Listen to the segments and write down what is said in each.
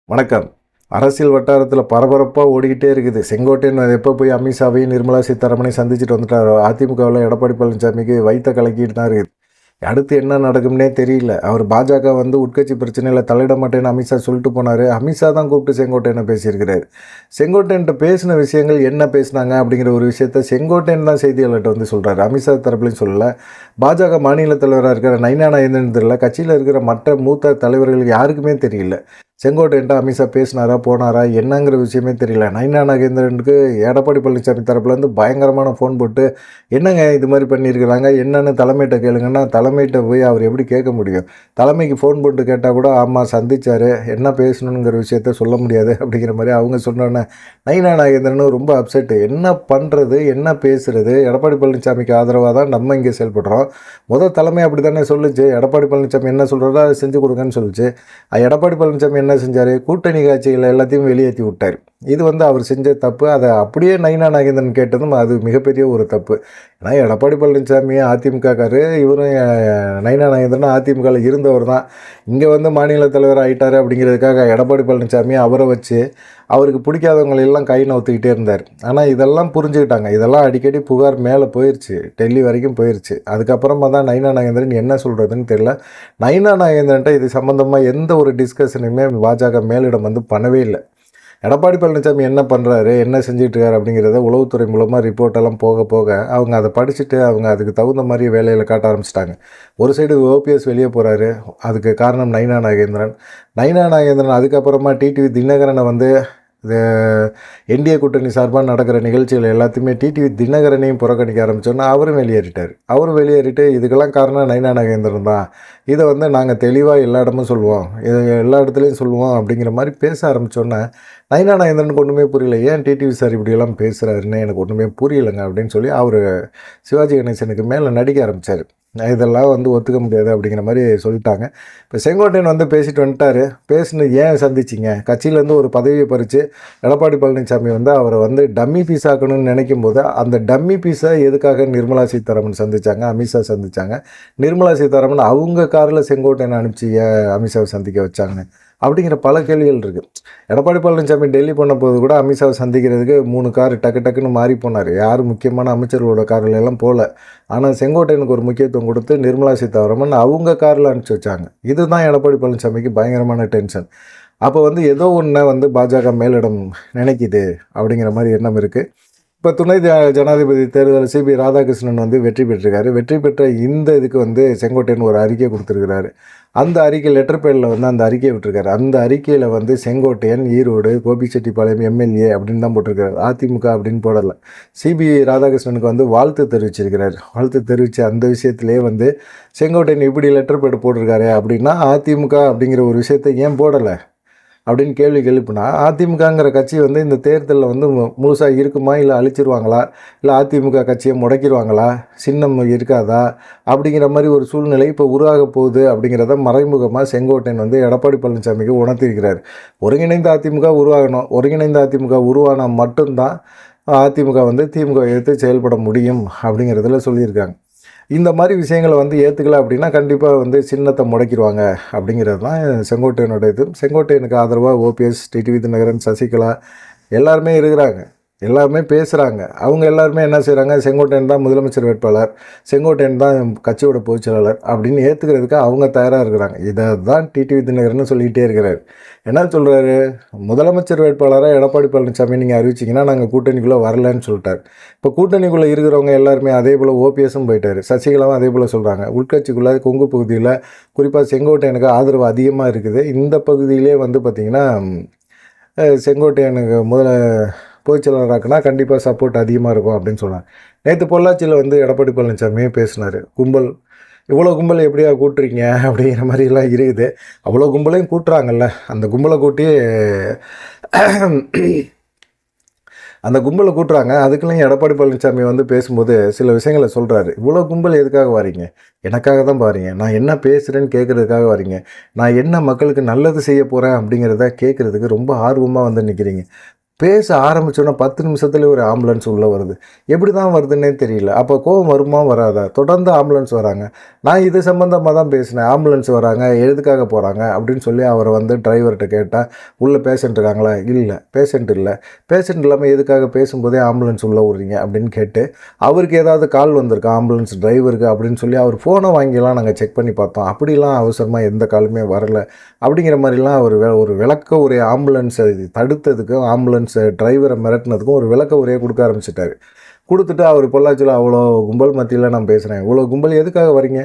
வணக்கம். அரசியல் வட்டாரத்தில் பரபரப்பாக ஓடிக்கிட்டே இருக்குது. செங்கோட்டையன் எப்போ போய் அமித்ஷாவையும் நிர்மலா சீதாராமனையும் சந்திச்சுட்டு வந்துட்டாரோ, அதிமுகவில் எடப்பாடி பழனிசாமிக்கு வயிற்ற கலக்கிட்டு தான் இருக்குது. அடுத்து என்ன நடக்கும்னே தெரியல. அவர் பாஜக உட்கட்சி பிரச்சனையில் தலையிட மாட்டேன்னு அமித்ஷா சொல்லிட்டு போனார். அமித்ஷா தான் கூப்பிட்டு செங்கோட்டையனை பேசியிருக்கிறார். செங்கோட்டையன்ட்ட பேசின விஷயங்கள் என்ன பேசினாங்க அப்படிங்கிற ஒரு விஷயத்த செங்கோட்டையன் தான் செய்தியாளர்கிட்ட சொல்கிறார். அமித்ஷா தரப்புலையும் சொல்லலை. பாஜக மாநில தலைவராக இருக்கிற நைனா நாகேந்திரன் தெரியல, கட்சியில் இருக்கிற மற்ற மூத்த தலைவர்களுக்கு யாருக்குமே தெரியல. செங்கோட்டையன்ட்ட அமித்ஷா பேசினாரா போனாரா என்னங்கிற விஷயமே தெரியல. நைனா நாகேந்திரனுக்கு எடப்பாடி பழனிசாமி தரப்புலேருந்து பயங்கரமான ஃபோன் போட்டு, என்னங்க இது மாதிரி பண்ணியிருக்கிறாங்க, என்னென்னு தலைமையிட்ட கேளுங்கன்னா, தலைமையிட்ட போய் அவர் எப்படி கேட்க முடியும்? தலைமைக்கு ஃபோன் போட்டு கேட்டால் கூட ஆமாம் சந்திச்சார், என்ன பேசணுங்கிற விஷயத்த சொல்ல முடியாது அப்படிங்கிற மாதிரி அவங்க சொன்னோன்னே நைனா நாகேந்திரனும் ரொம்ப அப்செட்டு. என்ன பண்ணுறது, என்ன பேசுகிறது? எடப்பாடி பழனிசாமிக்கு ஆதரவாக தான் நம்ம இங்கே செயல்படுறோம். தலைமை அப்படி தானே சொல்லுச்சு. எடப்பாடி பழனிசாமி என்ன சொல்கிறதோ அதை செஞ்சு கொடுங்கன்னு சொல்லிச்சு. எடப்பாடி பழனிசாமி என்ன செஞ்சார்? கூட்டணி காட்சிகளை எல்லாத்தையும் வெளியேற்றி விட்டார். இது அவர் செஞ்ச தப்பு. அதை அப்படியே நைனா நாகேந்திரன் கேட்டதும் அது மிகப்பெரிய ஒரு தப்பு. ஏன்னா எடப்பாடி பழனிசாமி அதிமுகக்காரு, இவரும் நைனா நாகேந்திரன் அதிமுகவில் இருந்தவர் தான். இங்கே மாநில தலைவர் ஆகிட்டார் அப்படிங்கிறதுக்காக எடப்பாடி பழனிசாமி அவரை வச்சு அவருக்கு பிடிக்காதவங்களெல்லாம் கை நவுத்துக்கிட்டே இருந்தார். ஆனால் இதெல்லாம் புரிஞ்சுக்கிட்டாங்க. இதெல்லாம் அடிக்கடி புகார் மேலே போயிடுச்சு, டெல்லி வரைக்கும் போயிடுச்சு. அதுக்கப்புறமா தான் நைனா நாகேந்திரன் என்ன சொல்கிறதுன்னு தெரியல. நைனா நாகேந்திரன்ட்ட இது சம்மந்தமாக எந்த ஒரு டிஸ்கஷனுமே பாஜக மேலிடம் பண்ணவே இல்லை. எடப்பாடி பழனிசாமி என்ன பண்ணுறாரு, என்ன செஞ்சிட்ருக்காரு அப்படிங்கிறத உளவுத்துறை மூலமாக ரிப்போர்ட்டெல்லாம் போக போக அவங்க அதை படிச்சுட்டு அவங்க அதுக்கு தகுந்த மாதிரி வேலையில் காட்ட ஆரம்பிச்சிட்டாங்க. ஒரு சைடு ஓபிஎஸ் வெளியே போகிறாரு, அதுக்கு காரணம் நைனா நாகேந்திரன். நைனா நாகேந்திரன் அதுக்கப்புறமா டிடிவி தினகரனை இது என்டிஏ கூட்டணி சார்பாக நடக்கிற நிகழ்ச்சிகள் எல்லாத்தையுமே டிடிவி தினகரனையும் புறக்கணிக்க ஆரம்பித்தோன்னா அவரும் வெளியேறிட்டார். அவரும் வெளியேறிட்டு இதுக்கெல்லாம் காரணம் நைனா நாகேந்திரன் தான், இதை நாங்கள் தெளிவாக எல்லா இடமும் சொல்லுவோம், இதை எல்லா இடத்துலையும் சொல்லுவோம் அப்படிங்கிற மாதிரி பேச ஆரம்பித்தோன்னே நைனா நாகேந்திரனுக்கு ஒன்றுமே புரியல. ஏன் டிடிவி சார் இப்படியெல்லாம் பேசுகிறாருன்னு எனக்கு ஒன்றுமே புரியலைங்க அப்படின்னு சொல்லி அவர் சிவாஜி கணேசனுக்கு மேலே நடிக்க ஆரம்பித்தார். இதெல்லாம் ஒத்துக்க முடியாது அப்படிங்கிற மாதிரி சொல்லிட்டாங்க. இப்போ செங்கோட்டையன் பேசிட்டு வந்துட்டார். பேசினு ஏன் சந்திச்சிங்க? கட்சியிலேருந்து ஒரு பதவியை பறித்து எடப்பாடி பழனிசாமி அவரை டம்மி பீஸ் ஆக்கணும்னு நினைக்கும் போது அந்த டம்மி பீஸை எதுக்காக நிர்மலா சீதாராமன் சந்தித்தாங்க, அமித்ஷா சந்தித்தாங்க. நிர்மலா சீதாராமன் அவங்க காரில் செங்கோட்டையனை அனுப்பிச்சி அமித்ஷாவை சந்திக்க வச்சாங்க அப்படிங்கிற பல கேள்விகள் இருக்குது. எடப்பாடி பழனிசாமி டெல்லி போன போது கூட அமித்ஷாவை சந்திக்கிறதுக்கு 3 கார் டக்குன்னு மாறி போனார். யாரும் முக்கியமான அமைச்சர்களோட காரில் எல்லாம் போகல. ஆனால் செங்கோட்டையனுக்கு ஒரு முக்கியத்துவம் கொடுத்து நிர்மலா சீதாராமன் அவங்க காரில் அனுப்பிச்சி வச்சாங்க. இதுதான் எடப்பாடி பழனிசாமிக்கு பயங்கரமான டென்ஷன். அப்போ ஏதோ ஒன்று பாஜக மேலிடம் நினைக்குது அப்படிங்கிற மாதிரி எண்ணம் இருக்குது. இப்போ துணை ஜனாதிபதி தேர்தல் சிபி ராதாகிருஷ்ணன் வெற்றி பெற்றிருக்காரு. வெற்றி பெற்ற இந்த இதுக்கு செங்கோட்டையன் ஒரு அறிக்கை கொடுத்துருக்கிறாரு. அந்த அறிக்கை லெட்டர் பேடில் அந்த அறிக்கையை விட்டுருக்காரு. அந்த அறிக்கையில் செங்கோட்டையன் ஈரோடு கோபிச்செட்டிப்பாளையம் எம்எல்ஏ அப்படின்னு தான் போட்டிருக்காரு, அதிமுக அப்படின்னு போடலை. சிபி ராதாகிருஷ்ணனுக்கு வாழ்த்து தெரிவிச்சிருக்கிறார். வாழ்த்து தெரிவித்த அந்த விஷயத்துலேயே செங்கோட்டையன் இப்படி லெட்டர் பேடு போட்டிருக்காரு அப்படின்னா அதிமுக அப்படிங்கிற ஒரு விஷயத்தை ஏன் போடலை அப்படின்னு கேள்வி எழுப்புனா, அதிமுகங்கிற கட்சி இந்த தேர்தலில் முழுசாக இருக்குமா, இல்லை அழிச்சிருவாங்களா, இல்லை அதிமுக கட்சியை முடக்கிடுவாங்களா, சின்னம் இருக்காதா அப்படிங்கிற மாதிரி ஒரு சூழ்நிலை இப்போ உருவாக போகுது அப்படிங்கிறத மறைமுகமாக செங்கோட்டையன் எடப்பாடி பழனிசாமிக்கு உணர்த்திருக்கிறார். ஒருங்கிணைந்த அதிமுக உருவாகணும். ஒருங்கிணைந்த அதிமுக உருவானால் மட்டும்தான் அதிமுக திமுக எதிர்த்து செயல்பட முடியும் அப்படிங்கிறதுல சொல்லியிருக்காங்க. இந்த மாதிரி விஷயங்களை ஏற்றுக்கல அப்படின்னா கண்டிப்பாக சின்னத்தை முடக்கிடுவாங்க அப்படிங்கிறது தான் செங்கோட்டையனோட இது. செங்கோட்டையனுக்கு ஆதரவாக ஓபிஎஸ், டிடிவி தினகரன், சசிகலா எல்லாருமே இருக்கிறாங்க. எல்லாருமே பேசுகிறாங்க. அவங்க எல்லாருமே என்ன செய்கிறாங்க, செங்கோட்டையன் தான் முதலமைச்சர் வேட்பாளர், செங்கோட்டையன் தான் கட்சியோட பொதுச்செயலாளர் அப்படின்னு ஏற்றுக்கிறதுக்கு அவங்க தயாராக இருக்கிறாங்க. இதை தான் டிடிவி தினகரன் சொல்லிகிட்டே இருக்கிறார். என்ன சொல்கிறாரு, முதலமைச்சர் வேட்பாளராக எடப்பாடி பழனிசாமி நீங்கள் அறிவிச்சிங்கன்னா நாங்கள் கூட்டணிக்குள்ளே வரலன்னு சொல்லிட்டார். இப்போ கூட்டணிக்குள்ளே இருக்கிறவங்க எல்லாருமே அதே போல் ஓபிஎஸும் போயிட்டார், சசிகலாவும் அதே போல் சொல்கிறாங்க. உள்கட்சிக்குள்ளே கொங்கு பகுதியில் குறிப்பாக செங்கோட்டையனுக்கு ஆதரவு அதிகமாக இருக்குது. இந்த பகுதியிலே பார்த்திங்கன்னா செங்கோட்டையனுக்கு பொதுச்செயலாளராக்குனா கண்டிப்பாக சப்போர்ட் அதிகமாக இருக்கும் அப்படின்னு சொன்னார். நேற்று பொள்ளாச்சியில் எடப்பாடி பழனிசாமியே பேசினார். கும்பல், இவ்வளோ கும்பல் எப்படியா கூட்டுறீங்க அப்படிங்கிற மாதிரிலாம் இருக்குது. அவ்வளோ கும்பலையும் கூட்டுறாங்கல்ல, அந்த கும்பலை கூட்டி அந்த கும்பலை கூட்டுறாங்க. அதுக்குள்ளேயும் எடப்பாடி பழனிசாமி பேசும்போது சில விஷயங்களை சொல்கிறாரு. இவ்வளோ கும்பல் எதுக்காக வரீங்க? எனக்காக தான் பாருங்க. நான் என்ன பேசுகிறேன்னு கேட்குறதுக்காக வரீங்க. நான் என்ன மக்களுக்கு நல்லது செய்ய போகிறேன் அப்படிங்கிறத கேட்குறதுக்கு ரொம்ப ஆர்வமாக நிற்கிறீங்க. பேச ஆரம்பிச்சோன்னா 10 நிமிஷத்துலேயே ஒரு ஆம்புலன்ஸ் உள்ளே வருது. எப்படி தான் வருதுன்னே தெரியல. அப்போ கோவம் வருமா வராதா? தொடர்ந்து ஆம்புலன்ஸ் வராங்க. நான் இது சம்மந்தமாக தான் பேசினேன். ஆம்புலன்ஸ் வராங்க, எதுக்காக போகிறாங்க அப்படின்னு சொல்லி அவரை வந்து டிரைவர்கிட்ட கேட்டால், உள்ளே பேஷண்ட் இருக்காங்களா? இல்லை, பேஷண்ட் இல்லை. பேஷண்ட் இல்லாமல் எதுக்காக பேசும்போதே ஆம்புலன்ஸ் உள்ளே விட்றீங்க அப்படின்னு கேட்டு, அவருக்கு ஏதாவது கால் வந்திருக்கா ஆம்புலன்ஸ் டிரைவருக்கு அப்படின்னு சொல்லி அவர் ஃபோனை வாங்கிலாம் நாங்கள் செக் பண்ணி பார்த்தோம். அப்படிலாம் அவசரமாக எந்த காலுமே வரல அப்படிங்கிற மாதிரிலாம் ஒரு விளக்க உரை ஆம்புலன்ஸை தடுத்ததுக்கு, ஆம்புலன்ஸ் டிரைவரை மிரட்டினதுக்கும் ஒரு விளக்க உரையை கொடுக்க ஆரம்பிச்சிட்டாரு. கொடுத்துட்டு அவர் பொள்ளாச்சியில் அவ்வளோ கும்பல் மத்தியில் நான் பேசுகிறேன். இவ்வளோ கும்பல் எதுக்காக வரீங்க?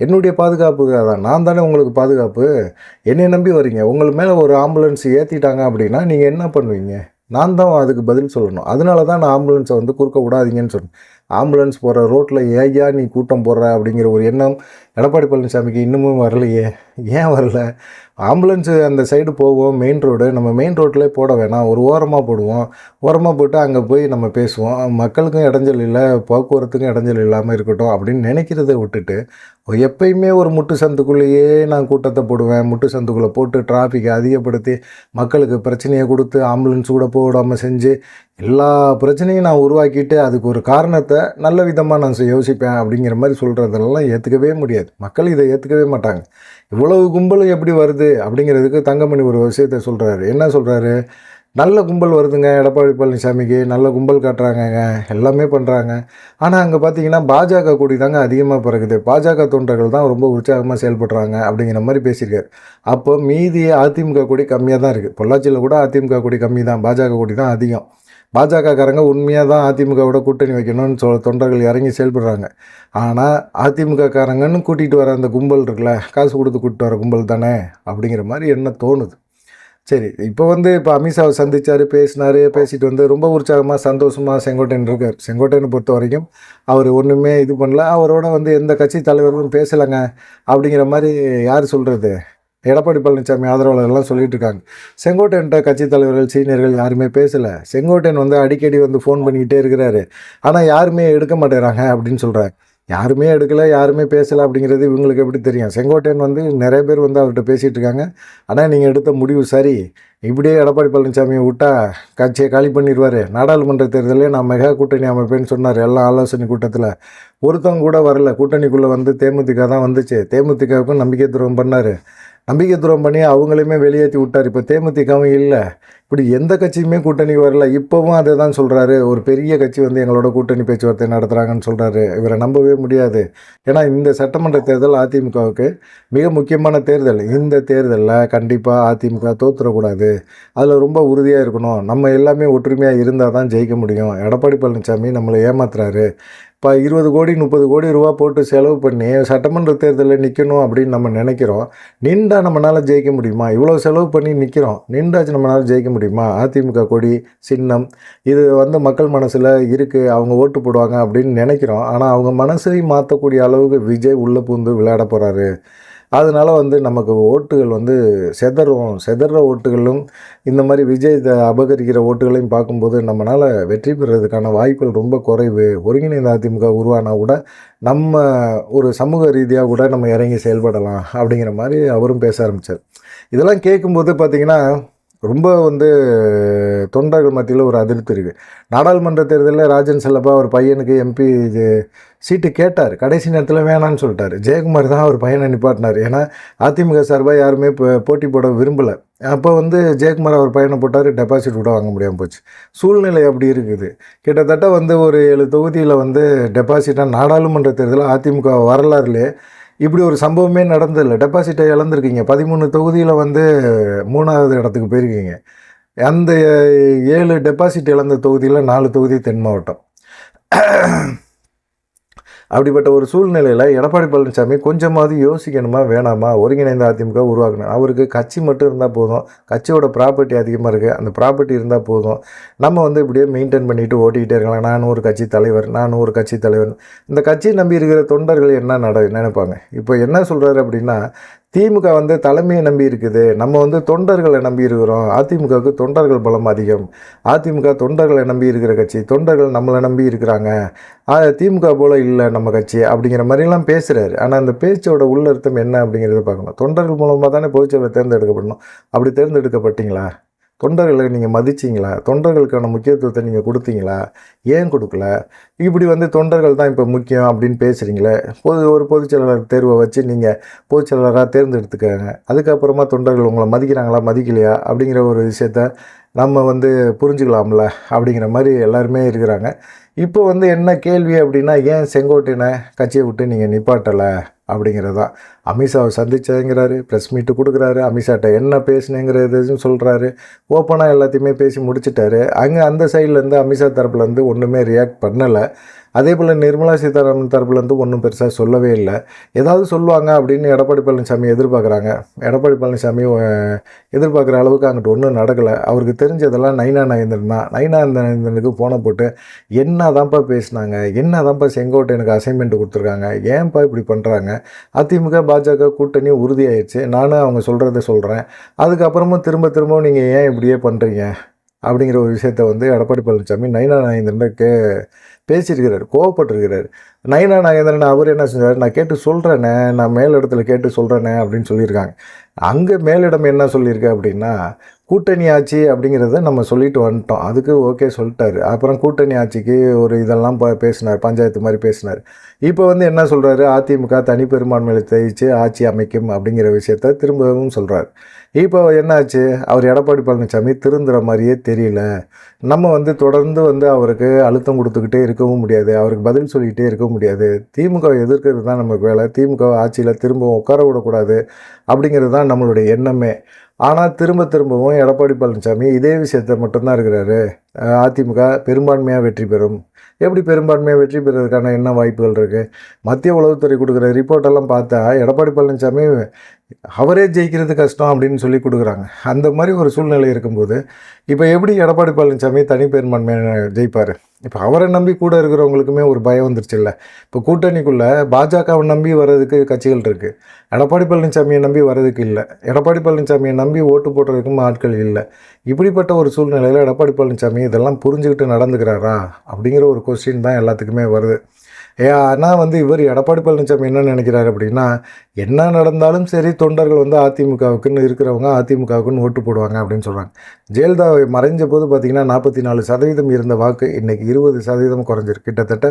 என்னுடைய பாதுகாப்புக்காக தான். நான் தானே உங்களுக்கு பாதுகாப்பு. என்னை நம்பி வரீங்க. உங்களுக்கு மேலே ஒரு ஆம்புலன்ஸ் ஏற்றிட்டாங்க அப்படின்னா நீங்கள் என்ன பண்ணுவீங்க? நான் தான் அதுக்கு பதில் சொல்லணும். அதனால தான் நான் ஆம்புலன்ஸை வந்து குறுக்க விடாதீங்கன்னு சொன்னேன். ஆம்புலன்ஸ் போகிற ரோட்டில் ஏய்யா நீ கூட்டம் போடுற அப்படிங்கிற ஒரு எண்ணம் எடப்பாடி பழனிசாமிக்கு இன்னமும் வரலையே. ஏன் வரல? ஆம்புலன்ஸு அந்த சைடு போவோம், மெயின் ரோடு. நம்ம மெயின் ரோட்லேயே போட வேணாம், ஒரு ஓரமாக போடுவோம். ஓரமாக போட்டு அங்கே போய் நம்ம பேசுவோம். மக்களுக்கும் இடைஞ்சல் இல்லை, போக்குவரத்துக்கும் இடைஞ்சல் இல்லாமல் இருக்கட்டும் அப்படின்னு நினைக்கிறத விட்டுட்டு, எப்பயுமே ஒரு முட்டு சந்துக்குள்ளேயே நான் கூட்டத்தை போடுவேன், முட்டு சந்துக்குள்ளே போட்டு டிராஃபிக்கை அதிகப்படுத்தி மக்களுக்கு பிரச்சனையை கொடுத்து ஆம்புலன்ஸ் கூட போடாமல் செஞ்சு எல்லா பிரச்சனையும் நான் உருவாக்கிட்டு அதுக்கு ஒரு காரணத்தை நல்ல விதமாக நான் யோசிப்பேன் அப்படிங்கிற மாதிரி சொல்கிறதெல்லாம் ஏற்றுக்கவே முடியாது. மக்கள் இதை ஏற்றுக்கவே மாட்டாங்க. இவ்வளவு கும்பலும் எப்படி வருது அப்படிங்கிறதுக்கு தங்கமணி ஒரு விஷயத்தை சொல்கிறாரு. என்ன சொல்கிறாரு? நல்ல கும்பல் வருதுங்க எடப்பாடி பழனிசாமிக்கு, நல்ல கும்பல் காட்டுறாங்கங்க, எல்லாமே பண்ணுறாங்க. ஆனால் அங்கே பார்த்தீங்கன்னா பாஜக கொடி தாங்க அதிகமாக பிறகுது, பாஜக தொண்டர்கள் தான் ரொம்ப உற்சாகமாக செயல்படுறாங்க அப்படிங்கிற மாதிரி பேசியிருக்காரு. அப்போ மீதி அதிமுக கொடி கம்மியாக தான் இருக்குது. பொள்ளாச்சியில் கூட அதிமுக கொடி கம்மி தான், பாஜக கொடி தான் அதிகம். பாஜகக்காரங்க உண்மையாக தான் அதிமுகவோட கூட்டணி வைக்கணும்னு தொண்டர்கள் இறங்கி செயல்படுறாங்க. ஆனால் அதிமுகக்காரங்கன்னு கூட்டிகிட்டு வர அந்த கும்பல் இருக்குல்ல, காசு கொடுத்து கூட்டிட்டு வர கும்பல் தானே அப்படிங்கிற மாதிரி என்ன தோணுது. சரி, இப்போ அமித்ஷாவை சந்தித்தார், பேசிட்டு வந்து ரொம்ப உற்சாகமாக சந்தோஷமாக செங்கோட்டையன் இருக்கார். செங்கோட்டையனை பொறுத்த வரைக்கும் அவர் ஒன்றுமே இது பண்ணல, அவரோட எந்த கட்சி தலைவர்களும் பேசலைங்க அப்படிங்கிற மாதிரி யார் சொல்கிறது? எடப்பாடி பழனிசாமி ஆதரவாளர்கள்லாம் சொல்லிட்டு இருக்காங்க. செங்கோட்டையன்ட்ட கட்சித் தலைவர்கள், சீனியர்கள் யாருமே பேசலை. செங்கோட்டையன் அடிக்கடி ஃபோன் பண்ணிக்கிட்டே இருக்கிறாரு, ஆனால் யாருமே எடுக்க மாட்டேறாங்க அப்படின்னு சொல்கிறாங்க. யாருமே எடுக்கலை, யாருமே பேசலை அப்படிங்கிறது இவங்களுக்கு எப்படி தெரியும்? செங்கோட்டையன் நிறைய பேர் அவர்கிட்ட பேசிகிட்டு இருக்காங்க. ஆனால் நீங்கள் எடுத்த முடிவு சரி, இப்படியே எடப்பாடி பழனிசாமியை விட்டால் கட்சியை காலி பண்ணிடுவார். நாடாளுமன்ற தேர்தலே நான் மெகா கூட்டணி அமைப்பேன்னு சொன்னார். எல்லாம் ஆலோசனை கூட்டத்தில் ஒருத்தவங்க கூட வரல. கூட்டணிக்குள்ளே தேமுதிக தான் வந்துச்சு. தேமுதிகவுக்கும் நம்பிக்கை துரோகம் பண்ணார். நம்பிக்கை துரோகம் பண்ணி அவங்களையுமே வெளியேற்றி விட்டார். இப்போ தேமுதிகவும் இல்லை. இப்படி எந்த கட்சியுமே கூட்டணிக்கு வரல. இப்போவும் அதை தான் சொல்கிறாரு. ஒரு பெரிய கட்சி எங்களோட கூட்டணி பேச்சுவார்த்தை நடத்துகிறாங்கன்னு சொல்கிறாரு. இவரை நம்பவே முடியாது. ஏன்னா இந்த சட்டமன்ற தேர்தல் அதிமுகவுக்கு மிக முக்கியமான தேர்தல். இந்த தேர்தலில் கண்டிப்பாக அதிமுக தோற்றுறக்கூடாது. அதில் ரொம்ப உறுதியாக இருக்கணும். நம்ம எல்லாமே ஒற்றுமையாக இருந்தால் தான் ஜெயிக்க முடியும். எடப்பாடி பழனிசாமி நம்மளை ஏமாத்துறாரு. இப்போ 20 கோடி 30 கோடி ரூபா போட்டு செலவு பண்ணி சட்டமன்ற தேர்தலில் நிற்கணும் அப்படின்னு நம்ம நினைக்கிறோம். நின்றா நம்மளால் ஜெயிக்க முடியுமா? இவ்வளோ செலவு பண்ணி நிற்கிறோம், நின்றாச்சு நம்மளால் ஜெயிக்க முடியுமா? அதிமுக கொடி சின்னம் இது மக்கள் மனசில் இருக்குது, அவங்க ஓட்டு போடுவாங்க அப்படின்னு நினைக்கிறோம். ஆனால் அவங்க மனசை மாற்றக்கூடிய அளவுக்கு விஜய் உள்ளே பூந்து விளையாட போகிறாரு. அதனால் நமக்கு ஓட்டுகள் செதற ஓட்டுகளும் இந்த மாதிரி விஜய் அபகரிக்கிற ஓட்டுகளையும் பார்க்கும்போது நம்மளால் வெற்றி பெறுறதுக்கான வாய்ப்புகள் ரொம்ப குறைவு. ஒருங்கிணைந்த அதிமுக உருவானா கூட நம்ம ஒரு சமூக ரீதியாக கூட நம்ம இறங்கி செயல்படலாம் அப்படிங்கிற மாதிரி அவரும் பேச ஆரம்பித்தார். இதெல்லாம் கேட்கும்போது பார்த்திங்கன்னா ரொம்ப தொண்டர்கள் மத்தியில் ஒரு அதிருப்தி இருக்குது. நாடாளுமன்ற தேர்தலில் ராஜன் செல்லப்பா அவர் பையனுக்கு எம்பி சீட்டு கேட்டார். கடைசி நேரத்தில் வேணான்னு சொல்லிட்டார். ஜெயக்குமார் தான் அவர் பையனை நிப்பாட்டினார். ஏன்னா அதிமுக சார்பாக யாருமே போட்டி போட விரும்பலை. அப்போ ஜெயக்குமார் அவர் பையனை போட்டார். டெபாசிட் கூட வாங்க முடியாமல் போச்சு. சூழ்நிலை அப்படி இருக்குது. கிட்டத்தட்ட ஒரு 7 தொகுதியில் டெபாசிட்டாக நாடாளுமன்ற தேர்தலில் அதிமுக வரலாறுலே இப்படி ஒரு சம்பவமே நடந்ததில்லை. டெபாசிட்டை இழந்திருக்கீங்க. 13 தொகுதியில் 3வது இடத்துக்கு போயிருக்கீங்க. அந்த 7 டெபாசிட் இழந்த தொகுதியில் 4 தொகுதி தென் மாவட்டம். அப்படிப்பட்ட ஒரு சூழ்நிலையில் எடப்பாடி பழனிசாமி கொஞ்சமாவது யோசிக்கணுமா வேணாமா? ஒருங்கிணைந்த அதிமுக உருவாக்கணும். அவருக்கு கட்சி மட்டும் இருந்தால் போதும். கட்சியோட ப்ராப்பர்ட்டி அதிகமாக இருக்குது. அந்த ப்ராப்பர்ட்டி இருந்தால் போதும். நம்ம இப்படியே மெயின்டைன் பண்ணிவிட்டு ஓட்டிக்கிட்டே இருக்கலாம். நான் ஒரு கட்சி தலைவர். இந்த கட்சியை நம்பி இருக்கிற தொண்டர்கள் என்ன நினைப்பாங்க? இப்போ என்ன சொல்கிறாரு அப்படின்னா, திமுக தலைமையை நம்பி இருக்குது, நம்ம தொண்டர்களை நம்பி இருக்கிறோம். அதிமுகவுக்கு தொண்டர்கள் பலம் அதிகம். அதிமுக தொண்டர்களை நம்பி இருக்கிற கட்சி. தொண்டர்கள் நம்மளை நம்பி இருக்கிறாங்க. திமுக போல் இல்லை நம்ம கட்சி அப்படிங்கிற மாதிரிலாம் பேசுகிறாரு. ஆனால் அந்த பேச்சோட உள்ளர்த்தம் என்ன அப்படிங்கிறத பார்க்கணும். தொண்டர்கள் மூலமாக தானே பொதுச்செயலாளர் தேர்ந்தெடுக்கப்படணும். அப்படி தேர்ந்தெடுக்கப்பட்டீங்களா? தொண்டர்களை நீங்கள் மதிச்சிங்களா? தொண்டர்களுக்கான முக்கியத்துவத்தை நீங்கள் கொடுத்தீங்களா? ஏன் கொடுக்கல? இப்படி வந்து தொண்டர்கள் தான் இப்போ முக்கியம் அப்படின்னு பேசுகிறீங்களே. ஒரு பொதுச்செயலாளர் தேர்வை வச்சு நீங்கள் பொதுச்செயலாளராக தேர்ந்தெடுத்துக்கங்க. அதுக்கப்புறமா தொண்டர்கள் உங்களை மதிக்கிறாங்களா மதிக்கலையா அப்படிங்கிற ஒரு விஷயத்த நம்ம வந்து புரிஞ்சுக்கலாம்ல அப்படிங்கிற மாதிரி எல்லாருமே இருக்கிறாங்க. இப்போ வந்து என்ன கேள்வி அப்படின்னா, ஏன் செங்கோட்டையனை கட்சியை விட்டு நீங்கள் நிப்பாட்டலை அப்படிங்கிறது தான். அமித்ஷாவை சந்திச்சேங்கிறாரு, ப்ரெஸ் மீட்டு கொடுக்குறாரு, அமித்ஷாட்ட என்ன பேசினேங்கிறதும் சொல்கிறாரு, ஓப்பனாக எல்லாத்தையுமே பேசி முடிச்சிட்டாரு. அங்கே அந்த சைட்லேருந்து அமித்ஷா தரப்புலேருந்து ஒன்றுமே ரியாக்ட் பண்ணலை. அதே போல் நிர்மலா சீதாராமன் தரப்புலேருந்து ஒன்றும் பெருசாக சொல்லவே இல்லை. ஏதாவது சொல்லுவாங்க அப்படின்னு எடப்பாடி பழனிசாமி எதிர்பார்க்குறாங்க. எடப்பாடி பழனிசாமி எதிர்பார்க்குற அளவுக்கு அங்கிட்டு ஒன்றும் நடக்கலை. அவருக்கு தெரிஞ்சதெல்லாம் நயினா நாகேந்திரன் தான். நயினா நாகேந்திரனுக்கு ஃபோனை போட்டு என்ன தான்ப்பா பேசினாங்க, என்ன தான்ப்பா செங்கோட்டையனுக்கு அசைன்மெண்ட் கொடுத்துருக்காங்க, ஏன்ப்பா இப்படி பண்ணுறாங்க, அதிமுக பாஜக கூட்டணி உறுதியாயிடுச்சு, நானும் அவங்க சொல்கிறத சொல்கிறேன், அதுக்கப்புறமும் திரும்பவும் நீங்கள் ஏன் இப்படியே பண்ணுறீங்க அப்படிங்கிற ஒரு விஷயத்த வந்து எடப்பாடி பழனிசாமி நயினா நாகேந்திரனுக்கு பேசியிருக்கிறார், கோவப்பட்டிருக்கிறார். நயினா நாகேந்திரன் அவர் என்ன செஞ்சார், நான் கேட்டு சொல்கிறேனே, நான் மேலிடத்தில் கேட்டு சொல்கிறேனே அப்படின்னு சொல்லியிருக்காங்க. அங்கே மேலிடம் என்ன சொல்லியிருக்கு அப்படின்னா, கூட்டணி ஆட்சி அப்படிங்கிறத நம்ம சொல்லிட்டு வந்துட்டோம், அதுக்கு ஓகே சொல்லிட்டாரு. அப்புறம் கூட்டணி ஆட்சிக்கு ஒரு இதெல்லாம் பேசினார், பஞ்சாயத்து மாதிரி பேசினார். இப்போ வந்து என்ன சொல்கிறாரு, அதிமுக தனி பெரும்பான்மையில் ஜெயிச்சு ஆட்சி அமைக்கும் அப்படிங்கிற விஷயத்த திரும்பவும் சொல்கிறார். இப்போ என்னாச்சு, அவர் எடப்பாடி பழனிசாமி திருந்துற மாதிரியே தெரியல. நம்ம வந்து தொடர்ந்து வந்து அவருக்கு அழுத்தம் கொடுத்துக்கிட்டே இருக்கவும் முடியாது, அவருக்கு பதில் சொல்லிக்கிட்டே இருக்கவும் முடியாது. திமுக எதிர்க்கிறது தான் நமக்கு வேலை, திமுக ஆட்சியில் திரும்பவும் உட்கார விடக்கூடாது அப்படிங்கிறது தான் நம்மளுடைய எண்ணமே. ஆனால் திரும்பவும் எடப்பாடி பழனிசாமி இதே விஷயத்த மட்டும்தான் இருக்கிறாரு. அதிமுக பெரும்பான்மையாக வெற்றி பெறும். எப்படி பெரும்பான்மையாக வெற்றி பெறுறதுக்கான என்ன வாய்ப்புகள் இருக்குது? மத்திய உளவுத்துறை கொடுக்குற ரிப்போர்ட்டெல்லாம் பார்த்தா எடப்பாடி பழனிசாமி அவரே ஜெயிக்கிறது கஷ்டம் அப்படின்னு சொல்லி கொடுக்குறாங்க. அந்த மாதிரி ஒரு சூழ்நிலை இருக்கும்போது இப்போ எப்படி எடப்பாடி பழனிசாமி தனி பெரும்பான்மையை ஜெயிப்பார்? இப்போ அவரை நம்பி கூட இருக்கிறவங்களுக்குமே ஒரு பயம் வந்துருச்சு இல்லை. இப்போ கூட்டணிக்குள்ளே பாஜகவை நம்பி வர்றதுக்கு கட்சிகள் இருக்குது, எடப்பாடி பழனிசாமியை நம்பி வர்றதுக்கு இல்லை, எடப்பாடி பழனிசாமியை நம்பி ஓட்டு போடுறதுக்கும் ஆட்கள் இல்லை. இப்படிப்பட்ட ஒரு சூழ்நிலையில் எடப்பாடி பழனிசாமி இதெல்லாம் புரிஞ்சுக்கிட்டு நடந்துக்கிறாரா அப்படிங்கிற ஒரு கொஸ்டின் தான் எல்லாத்துக்குமே வருது. ஆனால் வந்து இவர் எடப்பாடி பழனிசாமி என்ன நினைக்கிறாரு அப்படின்னா, என்ன நடந்தாலும் சரி தொண்டர்கள் வந்து அதிமுகவுக்குன்னு இருக்கிறவங்க அதிமுகவுக்குன்னு ஓட்டு போடுவாங்க அப்படின்னு சொல்கிறாங்க. ஜெயலலிதா மறைஞ்ச போது பார்த்திங்கன்னா 44% இருந்த வாக்கு இன்றைக்கி 20% குறைஞ்சிருக்கு. கிட்டத்தட்ட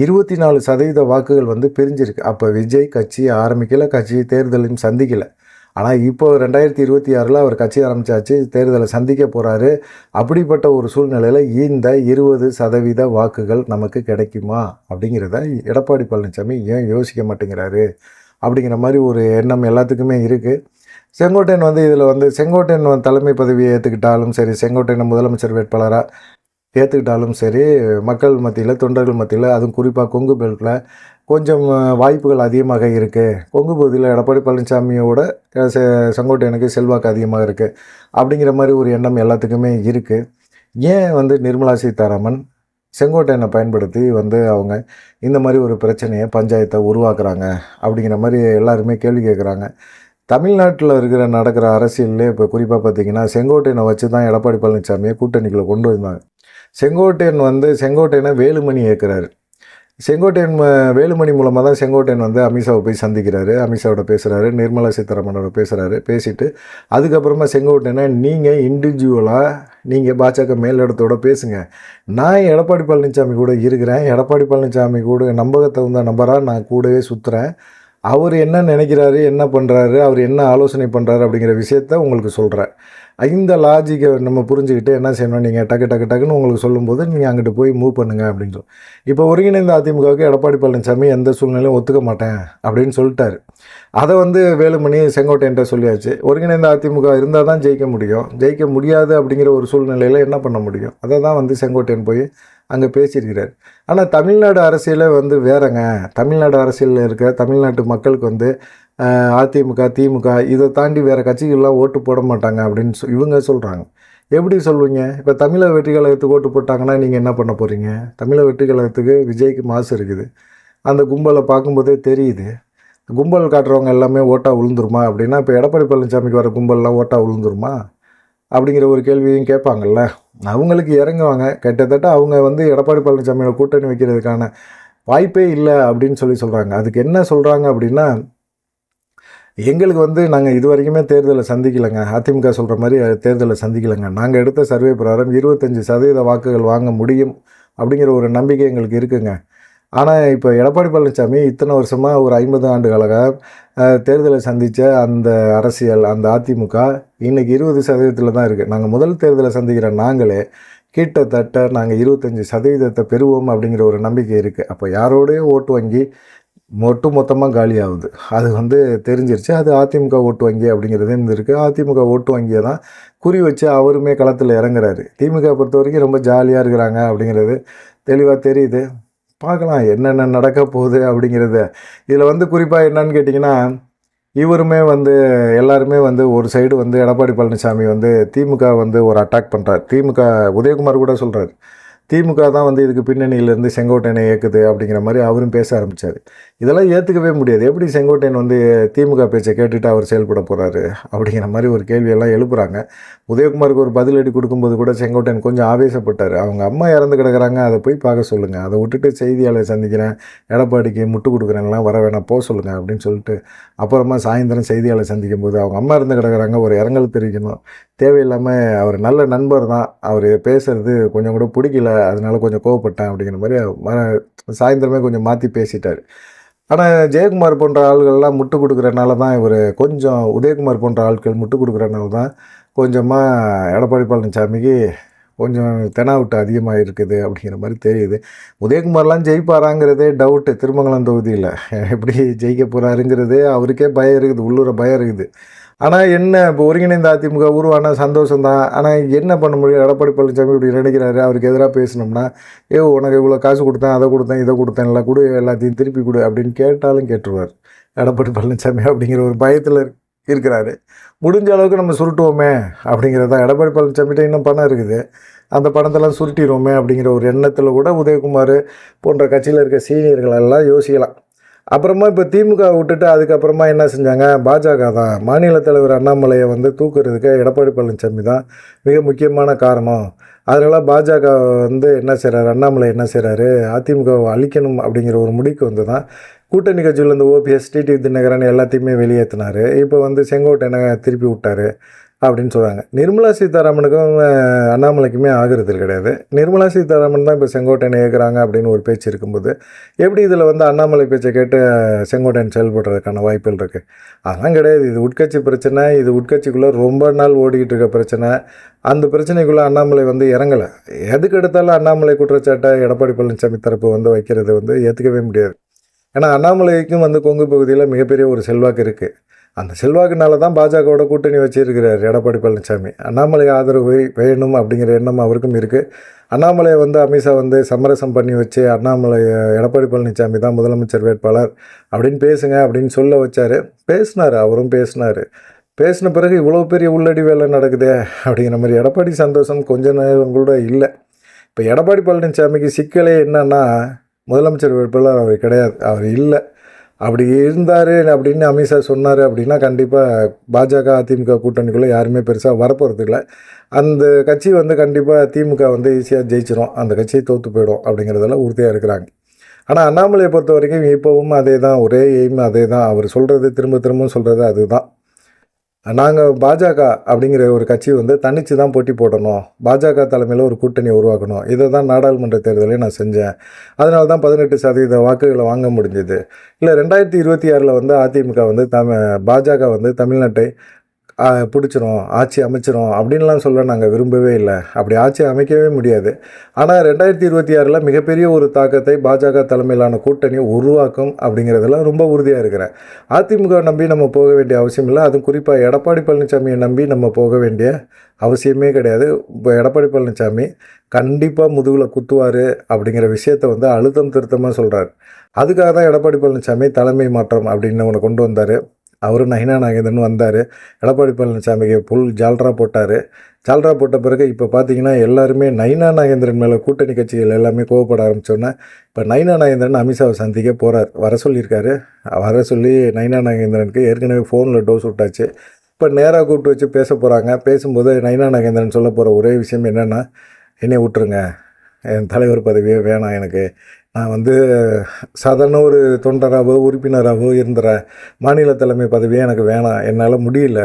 24% வாக்குகள் வந்து பிரிஞ்சிருக்கு. அப்போ விஜய் கட்சி ஆரம்பிக்கலை, கட்சி தேர்தலையும் சந்திக்கலை. ஆனால் இப்போ 2026 அவர் கட்சி ஆரம்பித்தாச்சு, தேர்தலை சந்திக்க போகிறாரு. அப்படிப்பட்ட ஒரு சூழ்நிலையில் இந்த 20% வாக்குகள் நமக்கு கிடைக்குமா அப்படிங்கிறத எடப்பாடி பழனிசாமி ஏன் யோசிக்க மாட்டேங்கிறாரு அப்படிங்கிற மாதிரி ஒரு எண்ணம் எல்லாத்துக்குமே இருக்குது. செங்கோட்டையன் வந்து இதில் வந்து செங்கோட்டையன் தலைமை பதவியை ஏற்றுக்கிட்டாலும் சரி, செங்கோட்டையனை முதலமைச்சர் வேட்பாளராக ஏற்றுக்கிட்டாலும் சரி, மக்கள் மத்தியில் தொண்டர்கள் மத்தியில் அதுவும் குறிப்பாக கொங்கு பெல்ட்டில் கொஞ்சம் வாய்ப்புகள் அதிகமாக இருக்குது. கொங்கு பகுதியில் எடப்பாடி பழனிசாமியோட செங்கோட்டையனுக்கு செல்வாக்கு அதிகமாக இருக்குது அப்படிங்கிற மாதிரி ஒரு எண்ணம் எல்லாத்துக்குமே இருக்குது. ஏன் வந்து நிர்மலா சீதாராமன் செங்கோட்டையனை பயன்படுத்தி வந்து அவங்க இந்த மாதிரி ஒரு பிரச்சனையை பஞ்சாயத்தை உருவாக்குறாங்க அப்படிங்கிற மாதிரி எல்லாருமே கேள்வி கேட்குறாங்க. தமிழ்நாட்டில் நடக்கிற அரசியல்லே இப்போ குறிப்பாக பார்த்திங்கன்னா செங்கோட்டையனை வச்சு தான் எடப்பாடி பழனிசாமியை கூட்டணிக்குள்ளே கொண்டு வந்தாங்க. செங்கோட்டையனை வேலுமணி ஏற்கிறாரு. வேலுமணி மூலமாக தான் செங்கோட்டையன் வந்து அமித்ஷாவை போய் சந்திக்கிறாரு, அமித்ஷாவோட பேசுகிறாரு, நிர்மலா சீதாராமனோட பேசுகிறாரு. பேசிவிட்டு அதுக்கப்புறமா செங்கோட்டையனை நீங்கள் இண்டிவிஜுவலாக நீங்கள் பாஜக மேலிடத்தோடு பேசுங்க, நான் எடப்பாடி பழனிசாமி கூட இருக்கிறேன், எடப்பாடி பழனிசாமி கூட நம்பகத்தகுந்த நபராக நான் கூடவே சுற்றுறேன், அவர் என்ன நினைக்கிறாரு, என்ன பண்ணுறாரு, அவர் என்ன ஆலோசனை பண்ணுறாரு அப்படிங்கிற விஷயத்த உங்களுக்கு சொல்கிறேன். இந்த லாஜிக்கை நம்ம புரிஞ்சுக்கிட்டு என்ன செய்யணும், நீங்கள் டக்குன்னு உங்களுக்கு சொல்லும்போது நீங்கள் அங்கிட்டு போய் மூவ் பண்ணுங்கள் அப்படின்னு சொல்லி. இப்போ ஒருங்கிணைந்த அதிமுகவுக்கு எடப்பாடி பழனிசாமி எந்த சூழ்நிலையும் ஒத்துக்க மாட்டேன் அப்படின்னு சொல்லிட்டாரு. அதை வந்து வேலுமணி செங்கோட்டையன்ட்ட சொல்லியாச்சு. ஒருங்கிணைந்த அதிமுக இருந்தால் தான் ஜெயிக்க முடியும், ஜெயிக்க முடியாது அப்படிங்கிற ஒரு சூழ்நிலையில் என்ன பண்ண முடியும், அதை தான் வந்து செங்கோட்டையன் போய் அங்கே பேசியிருக்கிறார். ஆனால் தமிழ்நாடு அரசியலே வந்து வேறங்க. தமிழ்நாடு அரசியலில் இருக்க தமிழ்நாட்டு மக்களுக்கு வந்து அதிமுக திமுக இதை தாண்டி வேறு கட்சிகள்லாம் ஓட்டு போட மாட்டாங்க அப்படின்னு இவங்க சொல்கிறாங்க. எப்படி சொல்லுவீங்க? இப்போ தமிழக வெற்றி கழகத்துக்கு ஓட்டு போட்டாங்கன்னா நீங்கள் என்ன பண்ண போகிறீங்க? தமிழக வெற்றி கழகத்துக்கு விஜய்க்கு மாசு இருக்குது, அந்த கும்பலை பார்க்கும்போதே தெரியுது. கும்பல் காட்டுறவங்க எல்லாமே ஓட்டாக விழுந்துருமா அப்படின்னா, இப்போ எடப்பாடி பழனிசாமிக்கு வர கும்பல்லாம் ஓட்டாக விழுந்துருமா அப்படிங்கிற ஒரு கேள்வியும் கேட்பாங்கள்ல. அவங்களுக்கு இறங்குவாங்க. கிட்டத்தட்ட அவங்க வந்து எடப்பாடி பழனிசாமியோட கூட்டணி வைக்கிறதுக்கான வாய்ப்பே இல்லை அப்படின்னு சொல்கிறாங்க. அதுக்கு என்ன சொல்கிறாங்க அப்படின்னா, எங்களுக்கு வந்து நாங்கள் இது வரைக்குமே தேர்தலை சந்திக்கலைங்க. அதிமுக சொல்கிற மாதிரி தேர்தலை சந்திக்கலைங்க. நாங்கள் எடுத்த சர்வே பிரகாரம் 25% வாக்குகள் வாங்க முடியும் அப்படிங்கிற ஒரு நம்பிக்கை எங்களுக்கு இருக்குங்க. ஆனால் இப்போ எடப்பாடி பழனிசாமி இத்தனை வருஷமாக ஒரு 50 ஆண்டு கால தேர்தலை சந்தித்த அந்த அரசியல், அந்த அதிமுக இன்றைக்கி 20% தான் இருக்குது. நாங்கள் முதல் தேர்தலை சந்திக்கிற நாங்களே கிட்டத்தட்ட நாங்கள் 25% பெறுவோம் அப்படிங்கிற ஒரு நம்பிக்கை இருக்குது. அப்போ யாரோடைய ஓட்டு வங்கி மொத்தமாக காலியாகுது அது வந்து தெரிஞ்சிருச்சு. அது அதிமுக ஓட்டு வங்கி அப்படிங்கிறது இருந்திருக்கு. அதிமுக ஓட்டு வங்கியை தான் குறி வச்சு அவருமே களத்தில் இறங்குறாரு. திமுக பொறுத்த வரைக்கும் ரொம்ப ஜாலியாக இருக்கிறாங்க அப்படிங்கிறது தெளிவாக தெரியுது. பார்க்கலாம் என்னென்ன நடக்க போகுது அப்படிங்கிறத. இதில் வந்து குறிப்பாக என்னன்னு கேட்டிங்கன்னா, இவருமே வந்து எல்லாருமே வந்து ஒரு சைடு வந்து எடப்பாடி பழனிசாமி வந்து திமுக வந்து ஒரு அட்டாக் பண்ணுறார். திமுக உதயகுமார் கூட சொல்கிறார், திமுக தான் வந்து இதுக்கு பின்னணியிலேருந்து செங்கோட்டையனை இயக்குது அப்படிங்கிற மாதிரி அவரும் பேச ஆரம்பித்தார். இதெல்லாம் ஏற்றுக்கவே முடியாது. எப்படி செங்கோட்டையன் வந்து திமுக பேச்சை கேட்டுட்டு அவர் செயல்பட போகிறாரு அப்படிங்கிற மாதிரி ஒரு கேள்வியெல்லாம் எழுப்புறாங்க. உதயகுமாருக்கு ஒரு பதிலடி கொடுக்கும்போது கூட செங்கோட்டையன் கொஞ்சம் ஆவேசப்பட்டார். அவங்க அம்மா இறந்து கிடக்குறாங்க, அதை போய் பார்க்க சொல்லுங்கள், அதை விட்டுட்டு செய்தியாளர் சந்திக்கிறேன், எடப்பாடிக்கு முட்டு கொடுக்குறேன்லாம் வர வேணாம், போக சொல்லுங்கள் அப்படின்னு சொல்லிட்டு அப்புறமா சாயந்தரம் செய்தியாளர் சந்திக்கும் போது அவங்க அம்மா இறந்து கிடக்குறாங்க, ஒரு இரங்கல் தெரிவிக்கணும், தேவையில்லாமல் அவர் நல்ல நண்பர் தான், அவர் பேசுகிறது கொஞ்சம் கூட பிடிக்கல, அதனால கொஞ்சம் கோவப்பட்டேன் அப்படிங்கிற மாதிரி சாயந்தரமே கொஞ்சம் மாற்றி பேசிட்டார். ஆனால் ஜெயக்குமார் போன்ற ஆள்கள்லாம் முட்டு கொடுக்குறனால தான் இவர் கொஞ்சம் உதயகுமார் போன்ற ஆட்கள் முட்டு கொடுக்குறனால தான் கொஞ்சமாக எடப்பாடி பழனிசாமிக்கு கொஞ்சம் தெனாவுட்டு அதிகமாக இருக்குது அப்படிங்கிற மாதிரி தெரியுது. உதயகுமார்லாம் ஜெயிப்பாராங்கிறதே டவுட்டு. திருமங்கலம் தொகுதியில் எப்படி ஜெயிக்க போகிறாருங்கிறது அவருக்கே பயம் இருக்குது, உள்ளூர பயம் இருக்குது. ஆனால் என்ன இப்போ ஒருங்கிணைந்த அதிமுக உருவான சந்தோஷம்தான். ஆனால் என்ன பண்ண முடியும்? எடப்பாடி பழனிசாமி இப்படி நினைக்கிறாரு. அவருக்கு எதிராக பேசினோம்னா, உனக்கு இவ்வளோ காசு கொடுத்தேன், அதை கொடுத்தேன், இதை கொடுத்தேன், எல்லாம் கொடு, எல்லாத்தையும் திருப்பி கொடு அப்படின்னு கேட்டாலும் கேட்டுருவார் எடப்பாடி பழனிசாமி அப்படிங்கிற ஒரு பயத்தில் இருக்கிறாரு. முடிஞ்ச அளவுக்கு நம்ம சுருட்டுவோமே அப்படிங்கிறது தான். எடப்பாடி பழனிசாமிகிட்ட இன்னும் பணம் இருக்குது, அந்த பணத்தெல்லாம் சுருட்டிடுவோமே அப்படிங்கிற ஒரு எண்ணத்தில் கூட உதயகுமார் போன்ற கட்சியில் இருக்க சீனியர்கள் எல்லாம் யோசிக்கலாம். அப்புறமா இப்போ திமுக விட்டுட்டு அதுக்கப்புறமா என்ன செஞ்சாங்க? பாஜக தான். மாநில தலைவர் அண்ணாமலையை வந்து தூக்குறதுக்கு எடப்பாடி பழனிசாமி தான் மிக முக்கியமான காரணம். அதனால் பாஜக வந்து என்ன செய்கிறாரு, அண்ணாமலை என்ன செய்கிறாரு, அதிமுகவை அழிக்கணும் அப்படிங்கிற ஒரு முடிவுக்கு வந்து தான் கூட்டணி கட்சியில் இந்த ஓபிஎஸ், டிடிவி தினகரன் எல்லாத்தையுமே வெளியேற்றினார். இப்போ வந்து செங்கோட்டையனை திருப்பி விட்டார் அப்படின்னு சொல்கிறாங்க. நிர்மலா சீதாராமனுக்கும் அண்ணாமலைக்குமே ஆகிறது கிடையாது. நிர்மலா சீதாராமன் தான் இப்போ செங்கோட்டையனை இயக்குறாங்க அப்படின்னு ஒரு பேச்சு இருக்கும்போது எப்படி இதில் வந்து அண்ணாமலை பேச்சை கேட்டு செங்கோட்டையன் செயல்படுறதுக்கான வாய்ப்புகள் இருக்குது? அதெல்லாம் கிடையாது. இது உட்கட்சி பிரச்சனை. இது உட்கட்சிக்குள்ளே ரொம்ப நாள் ஓடிக்கிட்டு இருக்க பிரச்சனை. அந்த பிரச்சனைக்குள்ளே அண்ணாமலை வந்து இறங்கலை. எதுக்கு எடுத்தாலும் அண்ணாமலை குற்றச்சாட்டை எடப்பாடி பழனிசாமி தரப்பு வந்து வைக்கிறது வந்து ஏற்றுக்கவே முடியாது. ஏன்னா அண்ணாமலைக்கும் வந்து கொங்கு பகுதியில் மிகப்பெரிய ஒரு செல்வாக்கு இருக்குது. அந்த செல்வாக்குனால தான் பாஜகவோட கூட்டணி வச்சிருக்கிறார் எடப்பாடி பழனிசாமி. அண்ணாமலை ஆதரவு வேணும் அப்படிங்கிற எண்ணம் அவருக்கும் இருக்குது. அண்ணாமலையை வந்து அமித்ஷா வந்து சமரசம் பண்ணி வச்சு அண்ணாமலை எடப்பாடி பழனிசாமி தான் முதலமைச்சர் வேட்பாளர் அப்படின்னு பேசுங்க அப்படின்னு சொல்ல வச்சார். பேசினார், அவரும் பேசினார். பேசின பிறகு இவ்வளோ பெரிய உள்ளடி வேலை நடக்குதே அப்படிங்கிற மாதிரி எடப்பாடி சந்தோஷம் கொஞ்ச நேரம் கூட இல்லை. இப்போ எடப்பாடி பழனிசாமிக்கு சிக்கலே என்னன்னா, முதலமைச்சர் வேட்பாளர் அவர் கிடையாது, அவர் இல்லை. அப்படி இருந்தார் அப்படின்னு அமித்ஷா சொன்னார் அப்படின்னா கண்டிப்பாக பாஜக அதிமுக கூட்டணிக்குள்ளே யாருமே பெருசாக வரப்போகிறது இல்லை. அந்த கட்சி வந்து கண்டிப்பாக திமுக வந்து ஈஸியாக ஜெயிச்சிரும், அந்த கட்சியை தோற்று போயிடும் அப்படிங்கிறதெல்லாம் உறுதியாக இருக்கிறாங்க. ஆனால் அண்ணாமலையை பொறுத்த வரைக்கும் இப்போவும் அதே தான், ஒரே எய்ம் அதே தான். அவர் சொல்கிறது திரும்ப திரும்ப சொல்கிறது அதுதான். நாங்கள் பாஜக அப்படிங்கிற ஒரு கட்சி வந்து தனித்து தான் போட்டி போடணும், பாஜக தலைமையில் ஒரு கூட்டணியை உருவாக்கணும், இதை தான் நாடாளுமன்ற தேர்தலையும் நான் செஞ்சேன், அதனால தான் 18% வாக்குகளை வாங்க முடிஞ்சுது. இல்லை 2026 வந்து அதிமுக வந்து பாஜக வந்து தமிழ்நாட்டை பிடிச்சிரும், ஆட்சி அமைச்சிரும் அப்படின்லாம் சொல்ல நாங்கள் விரும்பவே இல்லை. அப்படி ஆட்சி அமைக்கவே முடியாது. ஆனால் 2026 மிகப்பெரிய ஒரு தாக்கத்தை பாஜக தலைமையிலான கூட்டணி உருவாக்கும் அப்படிங்கிறதுல ரொம்ப உறுதியாக இருக்கிறேன். அதிமுக நம்பி நம்ம போக வேண்டிய அவசியம் இல்லை. அதுவும் குறிப்பாக எடப்பாடி பழனிசாமியை நம்பி நம்ம போக வேண்டிய அவசியமே கிடையாது. இப்போ எடப்பாடி பழனிசாமி கண்டிப்பாக முதுகில் குத்துவார் அப்படிங்கிற விஷயத்தை வந்து அழுத்தம் திருத்தமாக சொல்கிறார். அதுக்காக தான் எடப்பாடி பழனிசாமி தலைமை மாற்றம் அப்படின்னு ஒன்று கொண்டு வந்தார். அவரும் நயினா நாகேந்திரன் வந்தார். எடப்பாடி பழனிசாமிக்கு புல் ஜால்ரா போட்டார். ஜால்ரா போட்ட பிறகு இப்போ பார்த்தீங்கன்னா எல்லாருமே நயினா நாகேந்திரன் மேலே கூட்டணி கட்சிகள் எல்லாமே கோவப்பட ஆரம்பித்தோன்னே இப்போ நயினா நாகேந்திரன் அமித்ஷாவை சந்திக்க போகிறார், வர சொல்லியிருக்காரு. வர சொல்லி நயினா நாகேந்திரனுக்கு ஏற்கனவே ஃபோனில் டோஸ் விட்டாச்சு. இப்போ நேராக கூப்பிட்டு வச்சு பேச போகிறாங்க. பேசும்போது நயினா நாகேந்திரன் சொல்ல போகிற ஒரே விஷயம் என்னென்னா, என்னை விட்டுருங்க, என் தலைவர் பதவியே வேணாம் எனக்கு, நான் வந்து சாதாரண ஒரு தொண்டராகவோ உறுப்பினராகவோ இருந்துறேன். மாநில தலைமை பதவியே எனக்கு வேணாம். என்னால் முடியல.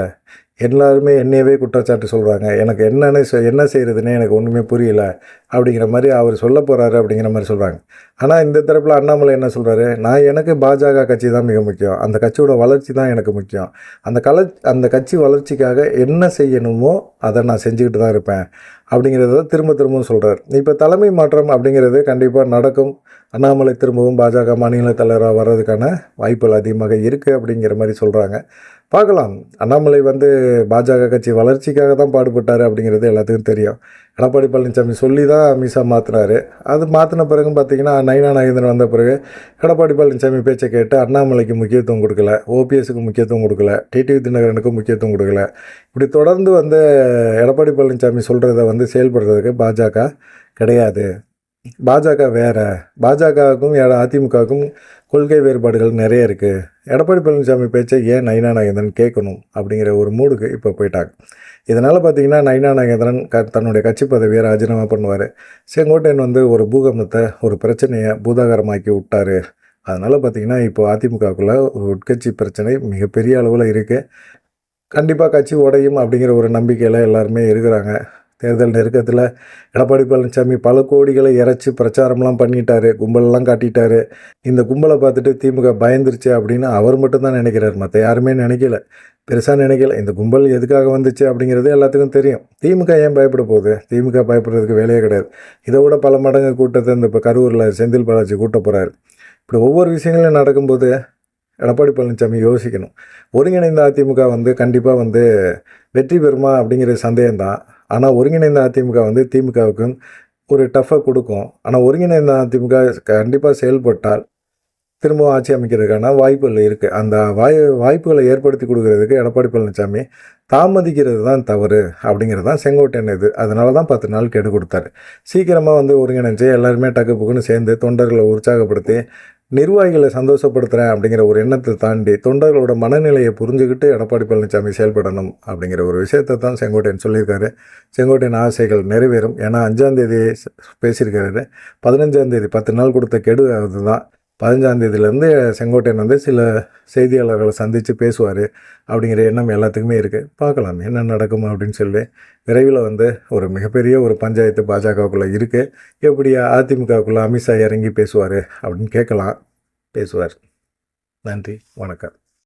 எல்லாருமே என்னையவே குற்றச்சாட்டு சொல்கிறாங்க. எனக்கு என்ன செய்கிறதுன்னே எனக்கு ஒன்றுமே புரியல. அப்படிங்கிற மாதிரி அவர் சொல்ல போகிறாரு அப்படிங்கிற மாதிரி சொல்கிறாங்க. ஆனால் இந்த தரப்பில் அண்ணாமலை என்ன சொல்கிறாரு, எனக்கு பாஜக கட்சி தான் மிக முக்கியம். அந்த கட்சியோட வளர்ச்சி தான் எனக்கு முக்கியம். அந்த கட்சி வளர்ச்சிக்காக என்ன செய்யணுமோ அதை நான் செஞ்சுக்கிட்டு தான் இருப்பேன் அப்படிங்கிறத திரும்பவும் சொல்கிறார். இப்போ தலைமை மாற்றம் அப்படிங்கிறது கண்டிப்பாக நடக்கும். அண்ணாமலை திரும்பவும் பாஜக மாநில தலைவராக வர்றதுக்கான வாய்ப்புகள் அதிகமாக இருக்குது அப்படிங்கிற மாதிரி சொல்கிறாங்க. பார்க்கலாம். அண்ணாமலை வந்து பாஜக கட்சி வளர்ச்சிக்காக தான் பாடுபட்டார் அப்படிங்கிறது எல்லாத்துக்கும் தெரியும். எடப்பாடி பழனிசாமி சொல்லி தான் அமித்ஷா மாற்றினார். அது மாற்றின பிறகு பார்த்திங்கன்னா நயினா நாகேந்திரன் வந்த பிறகு எடப்பாடி பழனிசாமி பேச்சை கேட்டு அண்ணாமலைக்கு முக்கியத்துவம் கொடுக்கல, ஓபிஎஸ்க்கு முக்கியத்துவம் கொடுக்கல, டிடிவி தினகரனுக்கு முக்கியத்துவம் கொடுக்கல. இப்படி தொடர்ந்து வந்து எடப்பாடி பழனிசாமி சொல்கிறத வந்து செயல்படுறதுக்கு பாஜக கிடையாது. பாஜக வேறு. பாஜகவுக்கும் அதிமுகவுக்கும் கொள்கை வேறுபாடுகள் நிறைய இருக்குது. எடப்பாடி பழனிசாமி பேச்சை ஏன் நயினா நாகேந்திரன் கேட்கணும் அப்படிங்கிற ஒரு மூடுக்கு இப்போ போயிட்டாங்க. இதனால் பார்த்திங்கன்னா நயினா நாகேந்திரன் தன்னுடைய கட்சி பதவியை ராஜினாமா பண்ணுவார். செங்கோட்டையன் வந்து ஒரு பூகம்பத்தை, ஒரு பிரச்சனையை பூதாகரமாக்கி விட்டார். அதனால் பார்த்திங்கன்னா இப்போ அதிமுகவுக்குள்ளே ஒரு உட்கட்சி பிரச்சனை மிகப்பெரிய அளவில் இருக்குது. கண்டிப்பாக கட்சி உடையும் அப்படிங்கிற ஒரு நம்பிக்கையில் எல்லாருமே இருக்கிறாங்க. தேர்தல் நெருக்கத்தில் எடப்பாடி பழனிசாமி பல கோடிகளை இறைச்சி பிரச்சாரம்லாம் பண்ணிட்டாரு, கும்பலெல்லாம் காட்டிட்டாரு. இந்த கும்பலை பார்த்துட்டு திமுக பயந்துருச்சு அப்படின்னு அவர் மட்டும்தான் நினைக்கிறார். மற்ற யாருமே நினைக்கல, பெருசாக நினைக்கல. இந்த கும்பல் எதுக்காக வந்துச்சு அப்படிங்கிறது எல்லாத்துக்கும் தெரியும். திமுக ஏன் பயப்பட போகுது? திமுக பயப்படுறதுக்கு வேலையே கிடையாது. இதை விட பல மடங்கு கூட்டத்தை இப்போ கரூரில் செந்தில் பாலாஜி கூட்ட போகிறாரு. இப்படி ஒவ்வொரு விஷயங்களும் நடக்கும்போது எடப்பாடி பழனிசாமி யோசிக்கணும். ஒருங்கிணைந்த அதிமுக வந்து கண்டிப்பாக வந்து வெற்றி பெறுமா அப்படிங்கிற சந்தேகம்தான். ஆனால் ஒருங்கிணைந்த அதிமுக வந்து திமுகவுக்கும் ஒரு டஃப்பாக கொடுக்கும். ஆனால் ஒருங்கிணைந்த அதிமுக கண்டிப்பாக செயல்பட்டால் திரும்பவும் ஆட்சி அமைக்கிறதுக்கான வாய்ப்புகள் இருக்குது. அந்த வாய்ப்புகளை ஏற்படுத்தி கொடுக்கறதுக்கு எடப்பாடி பழனிசாமி தாமதிக்கிறது தான் தவறு அப்படிங்கிறது தான் செங்கோட்டையன் இது. அதனால தான் 10 நாள் கெடு கொடுத்தாரு. சீக்கிரமாக வந்து ஒருங்கிணைஞ்சு எல்லாருமே டக்கு புக்குன்னு சேர்ந்து தொண்டர்களை உற்சாகப்படுத்தி நிர்வாகிகளை சந்தோஷப்படுத்துகிறேன் அப்படிங்கிற ஒரு எண்ணத்தை தாண்டி தொண்டர்களோட மனநிலையை புரிஞ்சுக்கிட்டு எடப்பாடி பழனிசாமி செயல்படணும் அப்படிங்கிற ஒரு விஷயத்தை தான் செங்கோட்டையன் சொல்லியிருக்காரு. செங்கோட்டையன் ஆசைகள் நிறைவேறும். ஏன்னா 5ஆம் தேதி பேசியிருக்காரு. 15ஆம் தேதி 10 நாள் கொடுத்த கெடு அதுதான். 15ஆம் தேதியிலேருந்து செங்கோட்டையன் வந்து சில செய்தியாளர்களை சந்தித்து பேசுவார் அப்படிங்கிற எண்ணம் எல்லாத்துக்குமே இருக்குது. பார்க்கலாம் என்ன நடக்கும் அப்படின்னு சொல்லி. விரைவில் வந்து ஒரு மிகப்பெரிய ஒரு பஞ்சாயத்து பாஜகவுக்குள்ளே இருக்குது. எப்படி அதிமுகவுக்குள்ளே அமித்ஷா இறங்கி பேசுவார் அப்படின்னு கேட்கலாம். பேசுவார். நன்றி, வணக்கம்.